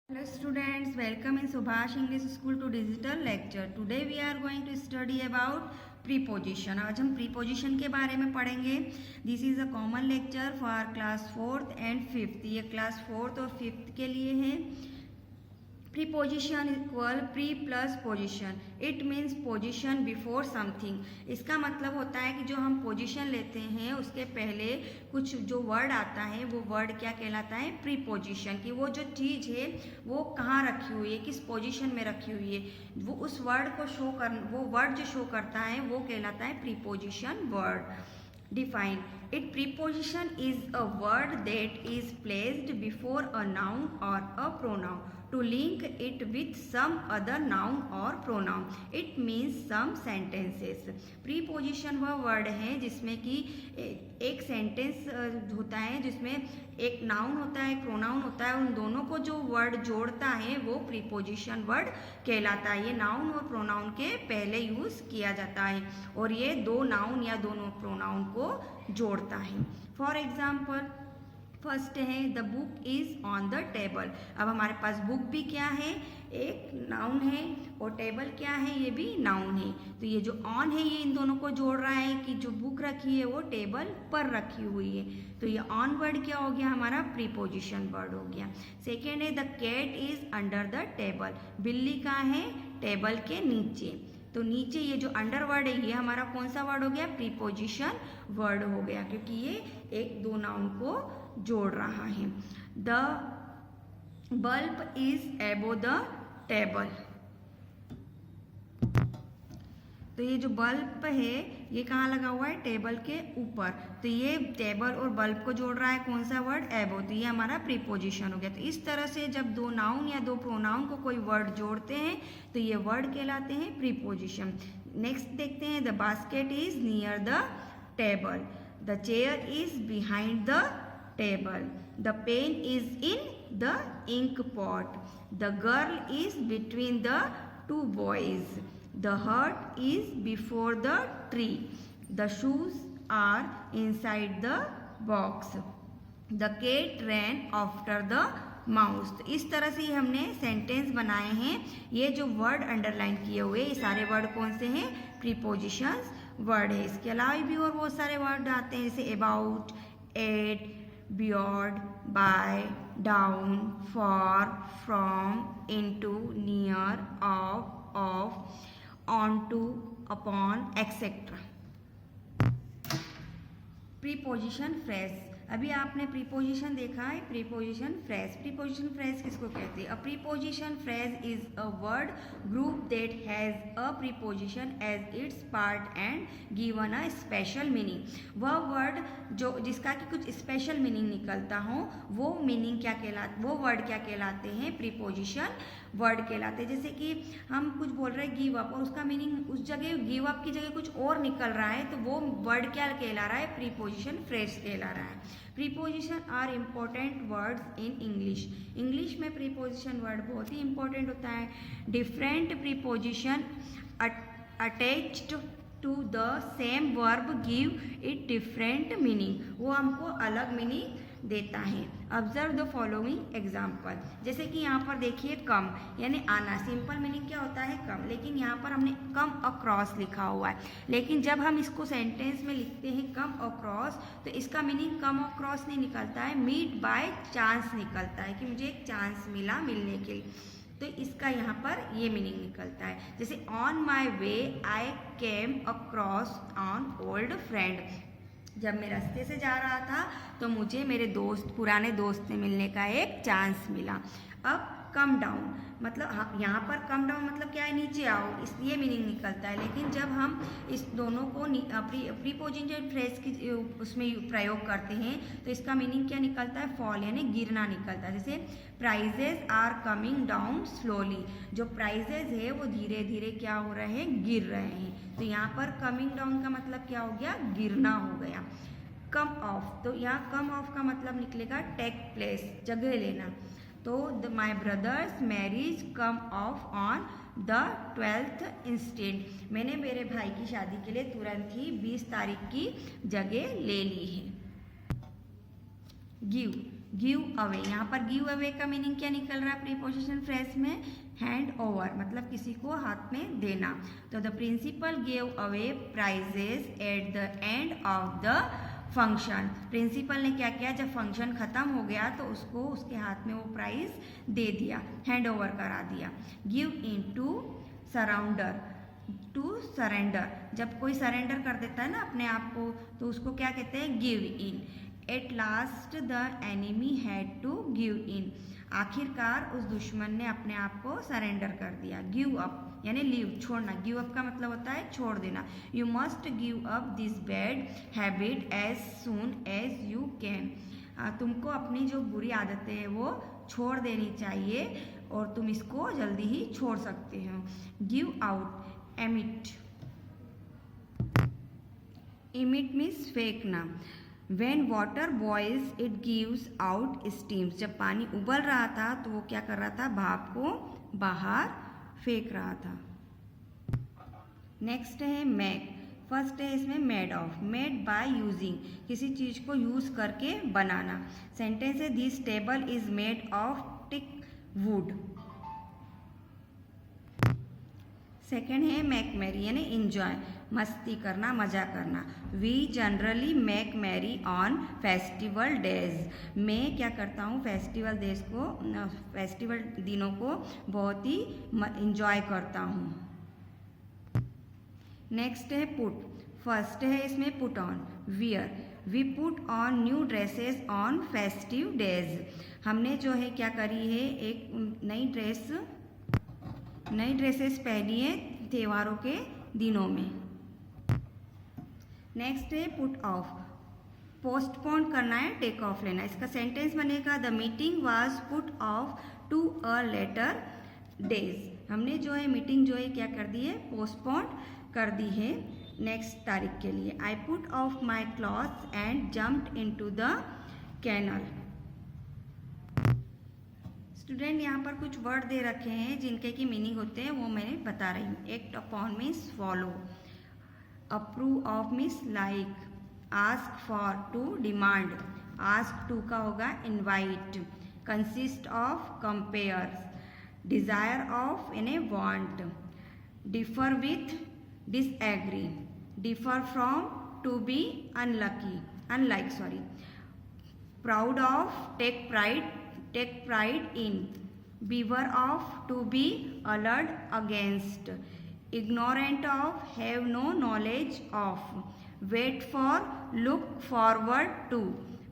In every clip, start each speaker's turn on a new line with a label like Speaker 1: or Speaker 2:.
Speaker 1: Hello students, welcome in Subhash English School to digital lecture. Today we are going to study about preposition. आज हम preposition के बारे में पढ़ेंगे. This is a common lecture for class 4th and 5th. ये class 4th और 5th के लिए है. Preposition equal pre plus position. It means position before something. इसका मतलब होता है कि जो हम पोजिशन लेते हैं उसके पहले कुछ जो वर्ड आता है वो वर्ड क्या कहलाता है, प्रीपोजिशन. कि वो जो चीज़ है वो कहाँ रखी हुई है, किस पोजिशन में रखी हुई है, वो उस वर्ड को शो कर, वो वर्ड जो शो करता है वो कहलाता है preposition word. Define it. Preposition is a word that is placed before a noun or a pronoun to link it with some other noun or pronoun. It means some sentences. Preposition वह word है जिसमें कि एक sentence होता है जिसमें एक noun होता है, एक प्रोनाउन होता है. उन दोनों को जो वर्ड जोड़ता है वो प्रीपोजिशन वर्ड कहलाता है. ये नाउन और प्रोनाउन के पहले यूज किया जाता है और ये दो नाउन या दोनों प्रोनाउन को जोड़ता है. फॉर एग्जाम्पल फर्स्ट है the book is on the table. अब हमारे पास बुक भी क्या है, एक नाउन है, और टेबल क्या है, ये भी नाउन है. तो ये जो ऑन है ये इन दोनों को जोड़ रहा है कि जो बुक रखी है वो टेबल पर रखी हुई है. तो ये ऑन वर्ड क्या हो गया, हमारा प्रीपोजिशन वर्ड हो गया. सेकेंड है the cat is under the table. बिल्ली कहाँ है, टेबल के नीचे. तो नीचे ये जो अंडर वर्ड है ये हमारा कौन सा वर्ड हो गया, प्रीपोजिशन वर्ड हो गया, क्योंकि ये एक दो नाउन को जोड़ रहा है. द बल्ब इज एबो द टेबल. तो ये जो बल्ब है ये कहाँ लगा हुआ है, टेबल के ऊपर. तो ये टेबल और बल्ब को जोड़ रहा है कौन सा वर्ड, एबो. तो ये हमारा प्रीपोजिशन हो गया. तो इस तरह से जब दो नाउन या दो प्रोनाउन को कोई वर्ड जोड़ते हैं तो ये वर्ड कहलाते हैं प्रीपोजिशन. नेक्स्ट देखते हैं the basket is near the table. The chair is behind the table. The pen is in the ink pot. The girl is between the two boys. The heart is before the tree. The shoes are inside the box. The cat ran after the mouse. तो इस तरह से हमने sentence बनाए हैं. ये जो word underline किए हुए ये सारे वर्ड कौन से हैं, प्रीपोजिशंस वर्ड है. इसके अलावा भी और बहुत सारे वर्ड आते हैं जैसे about, at, beyond, by, down, for, from, into, near, of, onto, upon, etc. Preposition phrase. अभी आपने प्रीपोजिशन देखा है, प्रीपोजिशन फ्रेज. प्रीपोजिशन फ्रेज किसको कहते हैं, a preposition phrase is a word group that has a preposition as its part and given a special meaning. वह word जो जिसका कि कुछ स्पेशल मीनिंग निकलता हो वो मीनिंग क्या कहलाते, वो वर्ड क्या कहलाते हैं, प्रीपोजिशन वर्ड कहलाते हैं. जैसे कि हम कुछ बोल रहे हैं गिव अप और उसका मीनिंग उस जगह गिव अप की जगह कुछ और निकल रहा है तो वो वर्ड क्या कहला रहा है, प्रीपोजिशन फ्रेज कहला रहा है. Preposition are important words in English. English में प्रीपोजिशन वर्ड बहुत ही इंपॉर्टेंट होता है. Different preposition attached to the same verb give it different meaning. वो हमको अलग मीनिंग देता है. Observe the following example. जैसे कि यहाँ पर देखिए कम यानी आना. सिंपल मीनिंग क्या होता है, कम. लेकिन यहाँ पर हमने कम अक्रॉस लिखा हुआ है. लेकिन जब हम इसको सेंटेंस में लिखते हैं कम अक्रॉस तो इसका मीनिंग कम अक्रॉस नहीं निकलता है, मीट बाय चांस निकलता है, कि मुझे एक चांस मिला मिलने के लिए. तो इसका यहाँ पर ये मीनिंग निकलता है. जैसे on my way I came across on old friend. जब मैं रास्ते से जा रहा था तो मुझे मेरे दोस्त, पुराने दोस्त से मिलने का एक चांस मिला. अब कम डाउन मतलब यहाँ पर कम डाउन मतलब क्या है, नीचे आओ, इसलिए मीनिंग निकलता है. लेकिन जब हम इस दोनों को प्रीपोजिशन फ्रेज की उसमें प्रयोग करते हैं तो इसका मीनिंग क्या निकलता है, फॉल यानी गिरना निकलता है. जैसे prices are coming down slowly. जो प्राइजेज है वो धीरे धीरे क्या हो रहे हैं, गिर रहे हैं. तो यहाँ पर कमिंग डाउन का मतलब क्या हो गया, गिरना हो गया. कम ऑफ, तो यहाँ कम ऑफ का मतलब निकलेगा टेक प्लेस, जगह लेना. तो my brother's marriage come off on the 12th instant. मैंने मेरे भाई की शादी के लिए तुरंत ही 20 तारीख की जगह ले ली है. गिव. गिव अवे, यहाँ पर गिव अवे का मीनिंग क्या निकल रहा है प्रीपोजिशन फ्रेज में? हैंड ओवर, मतलब किसी को हाथ में देना। तो the principal give away prizes at the end of the function. Principal ने क्या किया, जब फंक्शन खत्म हो गया तो उसको उसके हाथ में वो प्राइज दे दिया, हैंड ओवर करा दिया। Give in to surrender, to surrender, जब कोई सरेंडर कर देता है ना अपने आप को तो उसको क्या कहते हैं? Give in. At last the enemy had to give in, आखिरकार उस दुश्मन ने अपने आप को सरेंडर कर दिया। गिव अप यानी लीव, छोड़ना। गिव अप का मतलब होता है छोड़ देना। You must give up this bad habit as soon as you can, तुमको अपनी जो बुरी आदतें हैं वो छोड़ देनी चाहिए और तुम इसको जल्दी ही छोड़ सकते हो। Give out, emit, emit means फेंकना। When water boils it gives out steams, जब पानी उबल रहा था तो वो क्या कर रहा था? भाप को बाहर फेंक रहा था। नेक्स्ट है मेक, फर्स्ट है इसमें made of, made by using, किसी चीज को यूज करके बनाना। सेंटेंस है this table is made of teak wood. Second है मेक मैरी यानी इंजॉय, मस्ती करना, मजा करना। We generally make merry on festival days, मैं क्या करता हूँ फेस्टिवल डेज को, फेस्टिवल दिनों को बहुत ही इंजॉय करता हूँ। नेक्स्ट है पुट, फर्स्ट है इसमें put on, wear, we put on new dresses on festive days, हमने जो है क्या करी है, एक नई ड्रेसेस पहनी है त्योहारों के दिनों में। नेक्स्ट है पुट ऑफ, पोस्टपोन करना है, टेक ऑफ लेना। इसका सेंटेंस बनेगा the meeting was put off to a later days, हमने जो है मीटिंग जो है क्या कर दी है, पोस्टपोन कर दी है नेक्स्ट तारीख के लिए। I put off my clothes and jumped into the canal. Student यहाँ पर कुछ वर्ड दे रखे हैं जिनके की मीनिंग होते हैं वो मैंने बता रही हूँ। Act upon means follow, approve of means like, ask for to demand, ask to का होगा invite, consist of compare, desire of यानी want, differ with disagree, differ from to be unlike, proud of take pride in, beware of to be alert against, ignorant of have no knowledge of, wait for look forward to,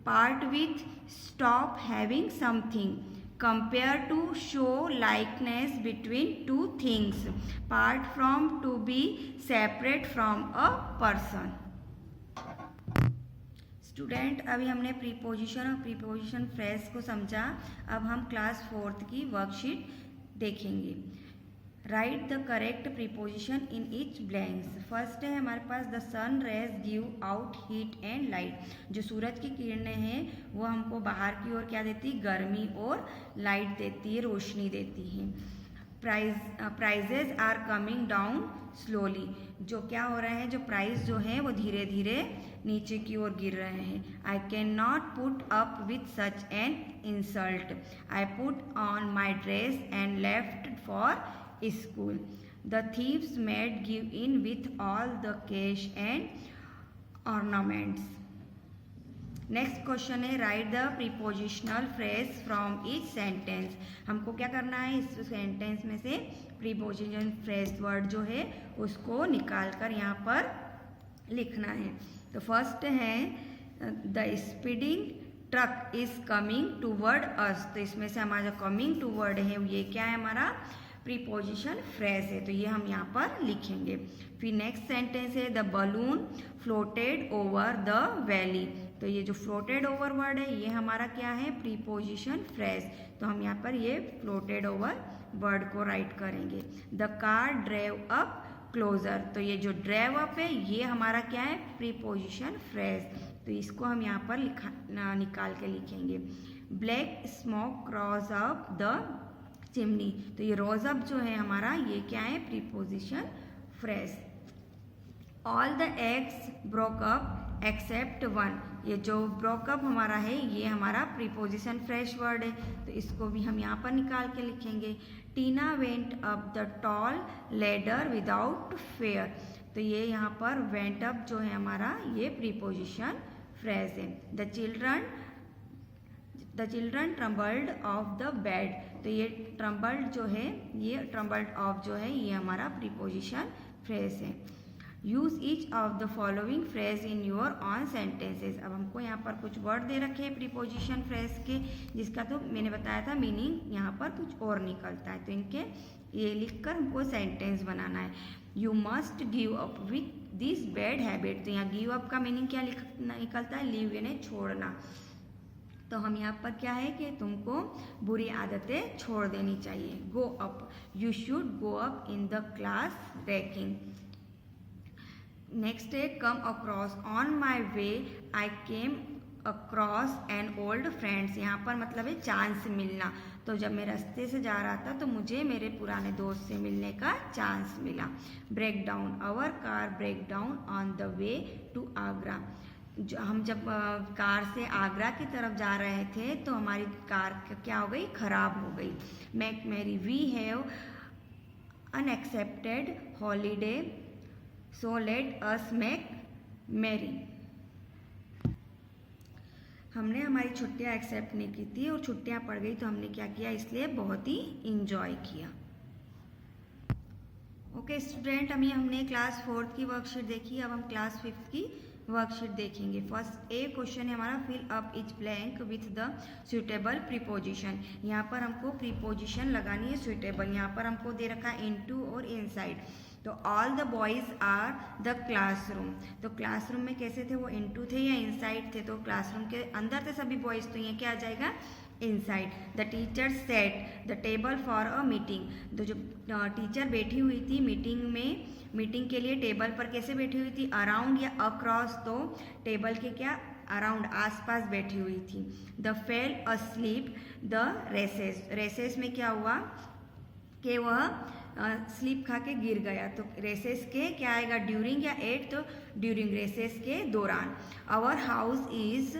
Speaker 1: part with stop having something, compare to show likeness between two things, part from to be separate from a person। Student अभी हमने preposition और preposition phrase को समझा। अब हम class 4th की worksheet देखेंगे। Write the correct preposition in each blanks. First है हमारे पास the sun rays give out heat and light, जो सूरज की किरणें हैं वो हमको बाहर की ओर क्या देती, गर्मी और लाइट देती है, रोशनी देती है। Prices are coming down slowly, जो क्या हो रहा है, जो प्राइस जो है वो धीरे धीरे नीचे की ओर गिर रहे हैं। I can not put up with such an insult, I put on my dress and left for school, the thieves made give in with all the cash and ornaments. Next question है write the prepositional phrase from each sentence. हमको क्या करना है, इस sentence में से preposition phrase word जो है उसको निकाल कर यहाँ पर लिखना है। तो फर्स्ट है the speeding truck is coming toward us, तो इसमें से हमारा जो कमिंग टूवर्ड है ये क्या है, हमारा प्रीपोजिशन फ्रेज है, तो ये हम यहाँ पर लिखेंगे। फिर नेक्स्ट सेंटेंस है the balloon floated over the valley, तो ये जो फ्लोटेड ओवर वर्ड है ये हमारा क्या है, प्रीपोजिशन फ्रेज, तो हम यहाँ पर ये फ्लोटेड ओवर वर्ड को राइट करेंगे। The car drive up closer, तो ये जो ड्राइव अप है ये हमारा क्या है, प्रीपोजिशन फ्रेज, तो इसको हम यहाँ पर निकाल के लिखेंगे। Black smoke rows up the chimney, तो ये रोज अप जो है हमारा ये क्या है, preposition phrase. All the eggs broke up except one, ये जो ब्रोकअप हमारा है ये हमारा प्रीपोजिशन फ्रेश वर्ड है, तो इसको भी हम यहाँ पर निकाल के लिखेंगे। Tina went up the tall ladder without fear, तो ये यहाँ पर वेंट अप जो है हमारा ये प्रीपोजिशन फ्रेज है। The children trembled of the bed, तो ये ट्रम्बल्ड जो है ये ट्रम्बल्ड ऑफ जो है ये हमारा प्रीपोजिशन फ्रेज है। Use each of the following phrase in your on sentences, अब हमको यहाँ पर कुछ वर्ड दे रखे हैं प्रीपोजिशन फ्रेज के, जिसका तो मैंने बताया था मीनिंग यहाँ पर कुछ और निकलता है, तो इनके ये लिखकर हमको सेंटेंस बनाना है। You must give up with this bad habit, तो यहाँ गिव अप का मीनिंग क्या निकलता है, लीव यानी छोड़ना, तो हम यहाँ पर क्या है कि तुमको बुरी आदतें छोड़ देनी चाहिए। Go up, you should go up in the class ranking. Next है come across, on my way I came across an old friends, यहाँ पर मतलब है चांस मिलना, तो जब मैं रास्ते से जा रहा था तो मुझे मेरे पुराने दोस्त से मिलने का चांस मिला। Break down, our car break down on the way to Agra, हम जब कार से आगरा की तरफ जा रहे थे तो हमारी कार क्या हो गई, खराब हो गई। Make merry, we have unexpected holiday so let us make merry, हमने हमारी छुट्टियां एक्सेप्ट नहीं की थी और छुट्टियां पड़ गई तो हमने क्या किया, इसलिए बहुत ही इंजॉय किया। ओके स्टूडेंट, अभी हमने क्लास 4 की वर्कशीट देखी, अब हम क्लास 5 की वर्कशीट देखेंगे। फर्स्ट ए क्वेश्चन है हमारा, fill up each blank with the suitable preposition, यहाँ पर हमको प्रीपोजिशन लगानी है सुटेबल, यहाँ पर हमको दे रखा है इनटू और इनसाइड, तो all the boys are the classroom, तो क्लासरूम में कैसे थे वो इनटू थे या इनसाइड थे, तो क्लासरूम के अंदर थे सभी बॉयज, तो ये क्या आ जाएगा inside. The teacher said the table for a meeting, तो जो टीचर बैठी हुई थी मीटिंग में, मीटिंग के लिए टेबल पर कैसे बैठी हुई थी, अराउंड या अक्रॉस, तो टेबल के क्या अराउंड आसपास बैठी हुई थी। The fell asleep the recess, recess में क्या हुआ कि वह स्लीप खा के गिर गया, तो रेसेस के क्या आएगा ड्यूरिंग या एट, तो ड्यूरिंग रेसेस के दौरान। Our house is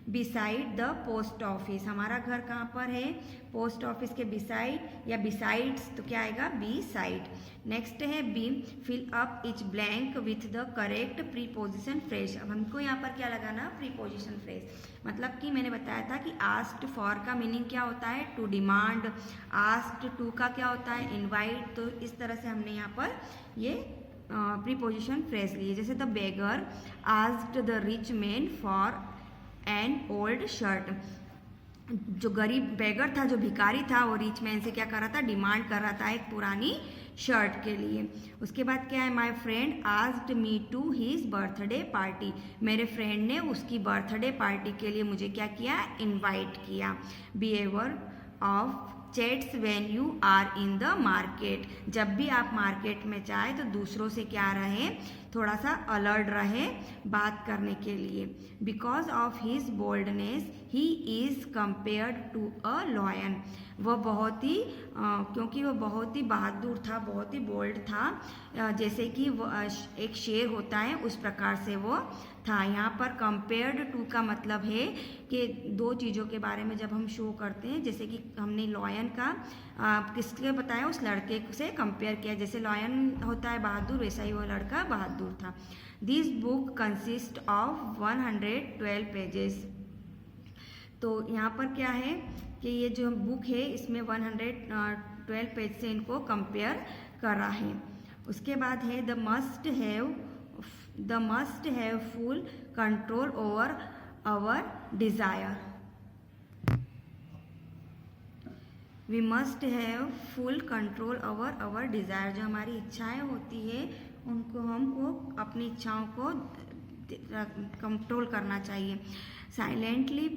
Speaker 1: beside the post office, हमारा घर कहाँ पर है, पोस्ट ऑफिस के बिसाइड या बिसाइड्स, तो क्या आएगा बी साइड। नेक्स्ट है B, fill up each blank with the correct preposition phrase, अब हमको यहाँ पर क्या लगाना प्रीपोजिशन फ्रेज, मतलब कि मैंने बताया था कि आस्क्ड फॉर का मीनिंग क्या होता है टू डिमांड, आस्क्ड टू का क्या होता है इनवाइट, तो इस तरह से हमने यहाँ पर ये प्रीपोजिशन फ्रेज लिए। जैसे the beggar asked the rich man for an old shirt, जो गरीब बेगर था, जो भिखारी था, वो रिच मैन से क्या कर रहा था, डिमांड कर रहा था एक पुरानी शर्ट के लिए। उसके बाद क्या है, my friend asked me to his birthday party, मेरे फ्रेंड ने उसकी बर्थडे पार्टी के लिए मुझे क्या किया, इनवाइट किया। Behaviour of chats when you are in the market, जब भी आप मार्केट में जाए तो दूसरों से क्या रहे, थोड़ा सा अलर्ट रहे बात करने के लिए। Because of his boldness he is compared to a lion, वह बहुत ही क्योंकि वह बहुत ही बहादुर था, बहुत ही बोल्ड था, जैसे कि वो एक शेर होता है उस प्रकार से वो था। यहाँ पर कंपेयर्ड टू का मतलब है कि दो चीज़ों के बारे में जब हम शो करते हैं, जैसे कि हमने लॉयन का किसके बताया, उस लड़के से कंपेयर किया, जैसे लॉयन होता है बहादुर, वैसा ही वो लड़का बहादुर था। This book consist of 112 pages, तो यहाँ पर क्या है कि ये जो बुक है इसमें 112 पेज से इनको कंपेयर कर रहा है। उसके बाद है the must have full control over our desire, we must have full control over our desire, जो हमारी इच्छाएं होती है उनको हमको अपनी इच्छाओं को कंट्रोल करना चाहिए। Saintly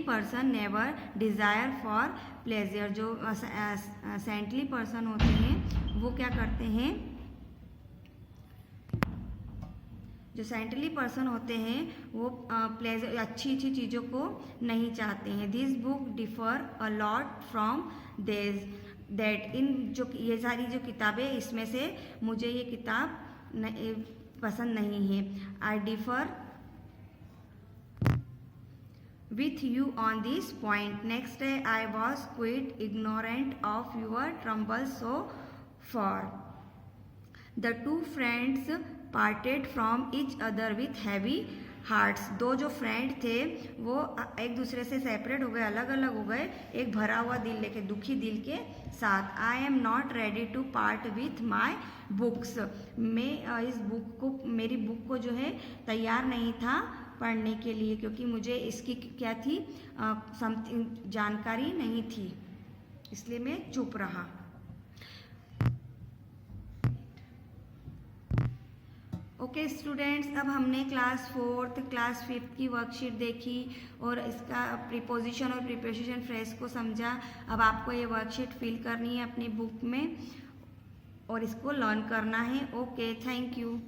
Speaker 1: person never desire for pleasure, जो सेंटली पर्सन होते हैं वो क्या करते हैं, जो सेंटली पर्सन होते हैं वो प्लेजर अच्छी अच्छी चीज़ों को नहीं चाहते हैं। This book differ a lot from that, इन जो ये सारी जो किताबें इसमें से मुझे ये किताब पसंद नहीं है। आई differ with you on this point. Next day I was quite ignorant of your troubles so far. The two friends parted from each other with heavy hearts. दो जो फ्रेंड थे वो एक दूसरे से सेपरेट हो गए, अलग अलग हो गए, एक भरा हुआ दिल लेके, दुखी दिल के साथ। I am not ready to part with my books. मैं इस बुक को, मेरी बुक को जो है तैयार नहीं था पढ़ने के लिए, क्योंकि मुझे इसकी क्या थी, समथिंग जानकारी नहीं थी, इसलिए मैं चुप रहा। ओके स्टूडेंट्स, अब हमने क्लास 4th क्लास 5th की वर्कशीट देखी और इसका प्रीपोजिशन और प्रीपोजिशन फ्रेज को समझा। अब आपको ये वर्कशीट फिल करनी है अपनी बुक में और इसको लर्न करना है। Okay, thank you.